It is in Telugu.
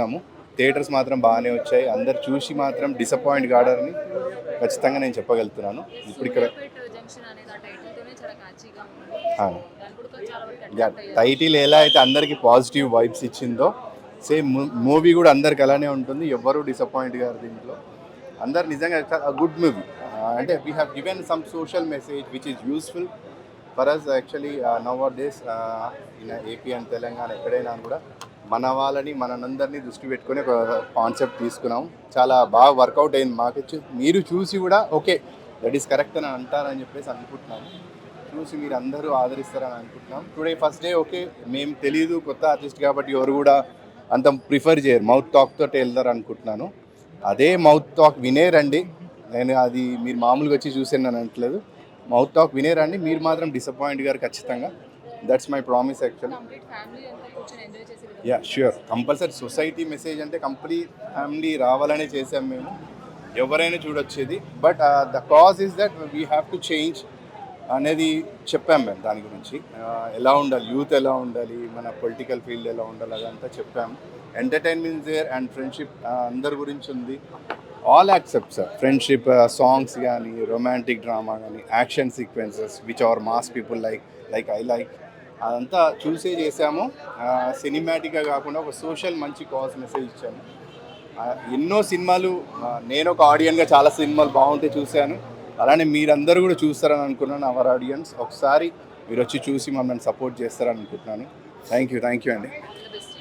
పెట్టినాము. థియేటర్స్ మాత్రం బాగానే వచ్చాయి. అందరు చూసి మాత్రం డిసప్పాయింట్ కాడని ఖచ్చితంగా నేను చెప్పగలుగుతున్నాను. ఇప్పుడు ఇక్కడ టైటిల్ ఎలా అయితే అందరికీ పాజిటివ్ వైబ్స్ ఇచ్చిందో సేమ్ మూవీ కూడా అందరికి అలానే ఉంటుంది. ఎవ్వరూ డిసప్పాయింట్ గారు దీంట్లో. అందరు నిజంగా గుడ్ మూవీ. అంటే we have given some social message which is useful for us actually nowadays in AP and Telangana ఎక్కడైనా కూడా మన వాళ్ళని మనందరినీ దృష్టి పెట్టుకొని ఒక కాన్సెప్ట్ తీసుకున్నాం. చాలా బాగా వర్కౌట్ అయింది మాకు. మీరు చూసి కూడా ఓకే దట్ ఈస్ కరెక్ట్ అని అంటారని చెప్పేసి అనుకుంటున్నాను. చూసి మీరు అందరూ ఆదరిస్తారని అనుకుంటున్నాం. టుడే ఫస్ట్ డే ఓకే మేము తెలియదు, కొత్త ఆర్టిస్ట్ కాబట్టి ఎవరు కూడా అంత ప్రిఫర్ చేయరు, మౌత్ టాక్తో వెళ్తారు అనుకుంటున్నాను. అదే మౌత్ టాక్ వినే రండి. నేను అది మీరు మామూలుగా వచ్చి చూసాను అని అనట్లేదు. మౌత్ టాక్ వినే రండి. మీరు మాత్రం డిసప్పాయింట్ గారు ఖచ్చితంగా. That's my promise actually. Yeah sure, compulsory. Society message అంటే కంప్లీట్ ఫ్యామిలీ రావాలనే చేసాం మేము. ఎవరైనా చూడొచ్చేది. But the cause is that we have to change అనేది చెప్పాం మేము. దాని గురించి ఎలా ఉండాలి, యూత్ ఎలా ఉండాలి, మన పొలిటికల్ ఫీల్డ్ ఎలా ఉండాలి, అదంతా చెప్పాము. ఎంటర్టైన్మెంట్ దేర్ అండ్ ఫ్రెండ్షిప్ అందరి గురించి ఉంది. All accept sir. Friendship, songs కానీ, రొమాంటిక్ డ్రామా కానీ, action sequences which our mass people like I like, అదంతా చూసే చేసాము. సినిమాటిక్గా కాకుండా ఒక సోషల్ మంచి కాజ్ మెసేజ్ ఇచ్చాము. ఎన్నో సినిమాలు నేను ఒక ఆడియన్గా చాలా సినిమాలు బాగుంటే చూశాను. అలానే మీరందరూ కూడా చూస్తారని అనుకున్నాను. అవర్ ఆడియన్స్ ఒకసారి మీరు వచ్చి చూసి మమ్మల్ని సపోర్ట్ చేస్తారని అనుకుంటున్నాను. థ్యాంక్ యూ అండి.